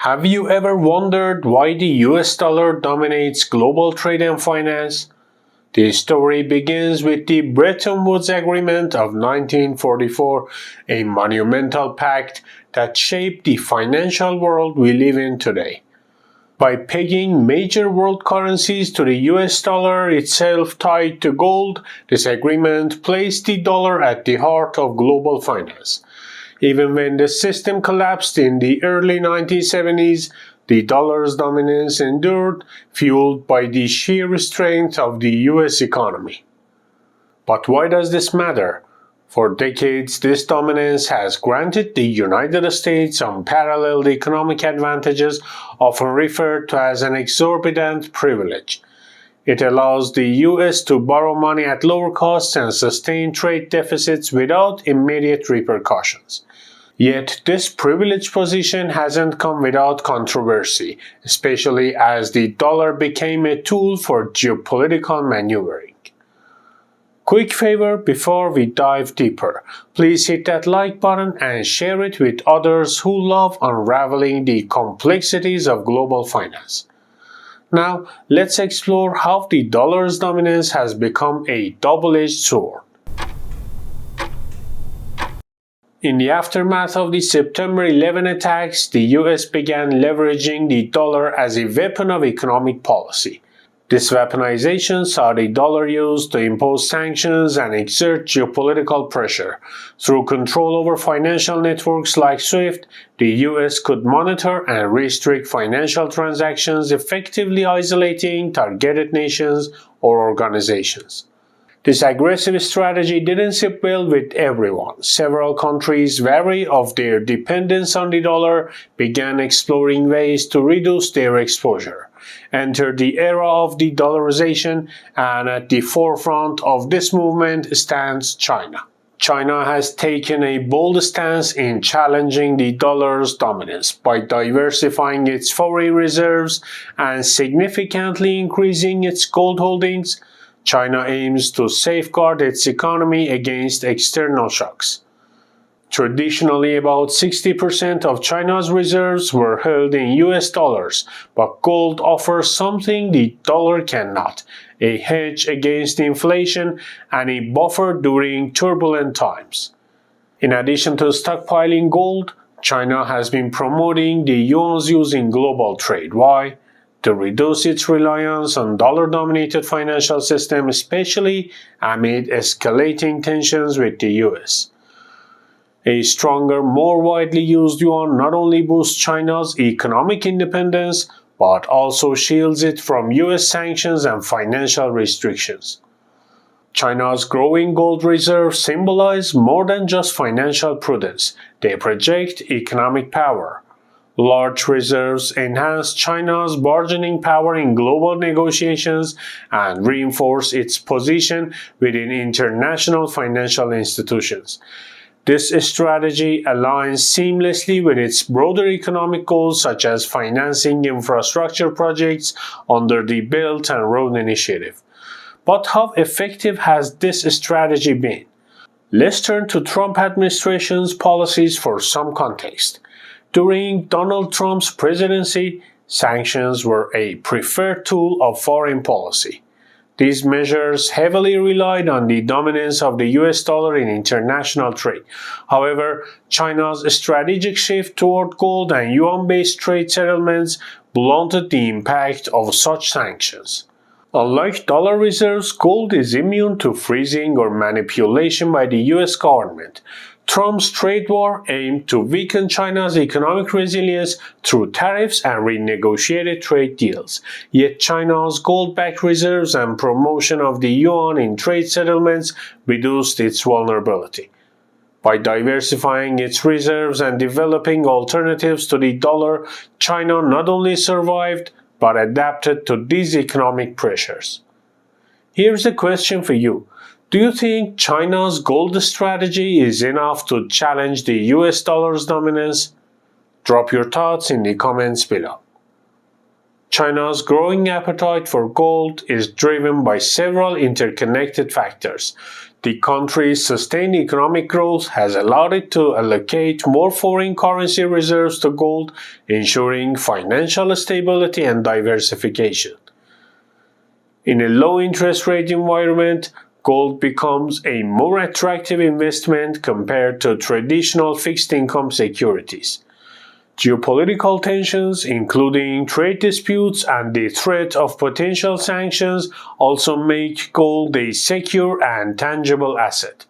Have you ever wondered why the US dollar dominates global trade and finance? The story begins with the Bretton Woods Agreement of 1944, a monumental pact that shaped the financial world we live in today. By pegging major world currencies to the US dollar itself tied to gold, this agreement placed the dollar at the heart of global finance. Even when the system collapsed in the early 1970s, the dollar's dominance endured, fueled by the sheer strength of the US economy. But why does this matter? For decades, this dominance has granted the United States unparalleled economic advantages, often referred to as an exorbitant privilege. It allows the US to borrow money at lower costs and sustain trade deficits without immediate repercussions. Yet this privileged position hasn't come without controversy, especially as the dollar became a tool for geopolitical maneuvering. Quick favor before we dive deeper, please hit that like button and share it with others who love unraveling the complexities of global finance. Now, let's explore how the dollar's dominance has become a double-edged sword. In the aftermath of the September 11 attacks, the US began leveraging the dollar as a weapon of economic policy. This weaponization saw the dollar used to impose sanctions and exert geopolitical pressure. Through control over financial networks like SWIFT, the US could monitor and restrict financial transactions, effectively isolating targeted nations or organizations. This aggressive strategy didn't sit well with everyone. Several countries, wary of their dependence on the dollar, began exploring ways to reduce their exposure. Enter the era of de-dollarization, and at the forefront of this movement stands China. China has taken a bold stance in challenging the dollar's dominance by diversifying its foreign reserves and significantly increasing its gold holdings. China aims to safeguard its economy against external shocks. Traditionally, about 60% of China's reserves were held in US dollars, but gold offers something the dollar cannot: a hedge against inflation and a buffer during turbulent times. In addition to stockpiling gold, China has been promoting the yuan's use in global trade. Why? To reduce its reliance on dollar-dominated financial system, especially amid escalating tensions with the US. A stronger, more widely used yuan not only boosts China's economic independence, but also shields it from US sanctions and financial restrictions. China's growing gold reserves symbolize more than just financial prudence. They project economic power. Large reserves enhance China's bargaining power in global negotiations and reinforce its position within international financial institutions. This strategy aligns seamlessly with its broader economic goals, such as financing infrastructure projects under the Belt and Road Initiative. But how effective has this strategy been? Let's turn to Trump administration's policies for some context. During Donald Trump's presidency, sanctions were a preferred tool of foreign policy. These measures heavily relied on the dominance of the US dollar in international trade. However, China's strategic shift toward gold and yuan-based trade settlements blunted the impact of such sanctions. Unlike dollar reserves, gold is immune to freezing or manipulation by the US government. Trump's trade war aimed to weaken China's economic resilience through tariffs and renegotiated trade deals. Yet China's gold-backed reserves and promotion of the yuan in trade settlements reduced its vulnerability. By diversifying its reserves and developing alternatives to the dollar, China not only survived but adapted to these economic pressures. Here's a question for you. Do you think China's gold strategy is enough to challenge the US dollar's dominance? Drop your thoughts in the comments below. China's growing appetite for gold is driven by several interconnected factors. The country's sustained economic growth has allowed it to allocate more foreign currency reserves to gold, ensuring financial stability and diversification. In a low interest rate environment, gold becomes a more attractive investment compared to traditional fixed income securities. Geopolitical tensions, including trade disputes and the threat of potential sanctions, also make gold a secure and tangible asset.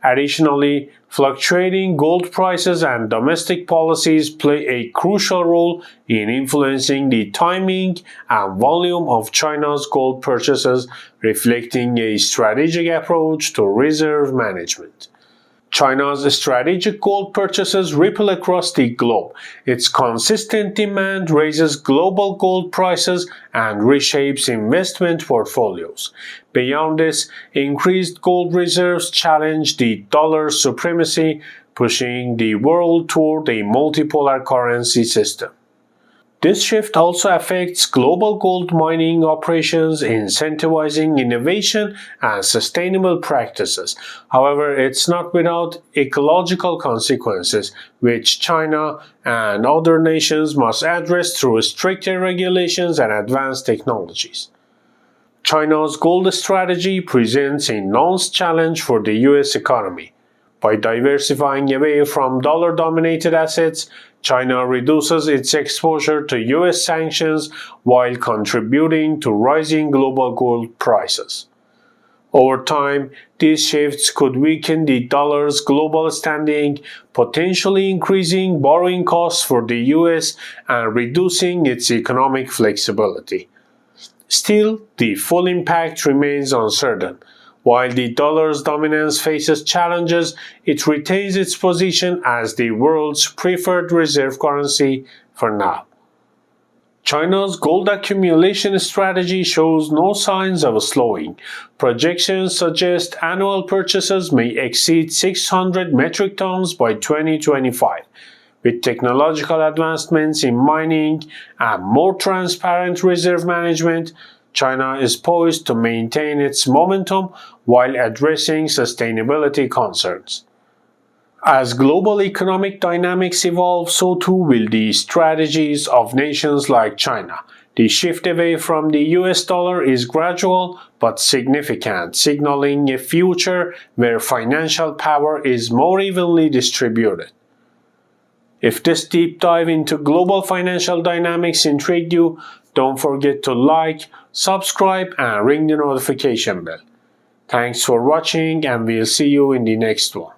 Additionally, fluctuating gold prices and domestic policies play a crucial role in influencing the timing and volume of China's gold purchases, reflecting a strategic approach to reserve management. China's strategic gold purchases ripple across the globe. Its consistent demand raises global gold prices and reshapes investment portfolios. Beyond this, increased gold reserves challenge the dollar's supremacy, pushing the world toward a multipolar currency system. This shift also affects global gold mining operations, incentivizing innovation and sustainable practices. However, it's not without ecological consequences, which China and other nations must address through stricter regulations and advanced technologies. China's gold strategy presents a nuanced challenge for the US economy. By diversifying away from dollar-dominated assets, China reduces its exposure to US sanctions while contributing to rising global gold prices. Over time, these shifts could weaken the dollar's global standing, potentially increasing borrowing costs for the US and reducing its economic flexibility. Still, the full impact remains uncertain. While the dollar's dominance faces challenges, it retains its position as the world's preferred reserve currency for now. China's gold accumulation strategy shows no signs of slowing. Projections suggest annual purchases may exceed 600 metric tons by 2025. With technological advancements in mining and more transparent reserve management, China is poised to maintain its momentum while addressing sustainability concerns. As global economic dynamics evolve, so too will the strategies of nations like China. The shift away from the US dollar is gradual but significant, signaling a future where financial power is more evenly distributed. If this deep dive into global financial dynamics intrigued you, don't forget to like, subscribe, and ring the notification bell. Thanks for watching, and we'll see you in the next one.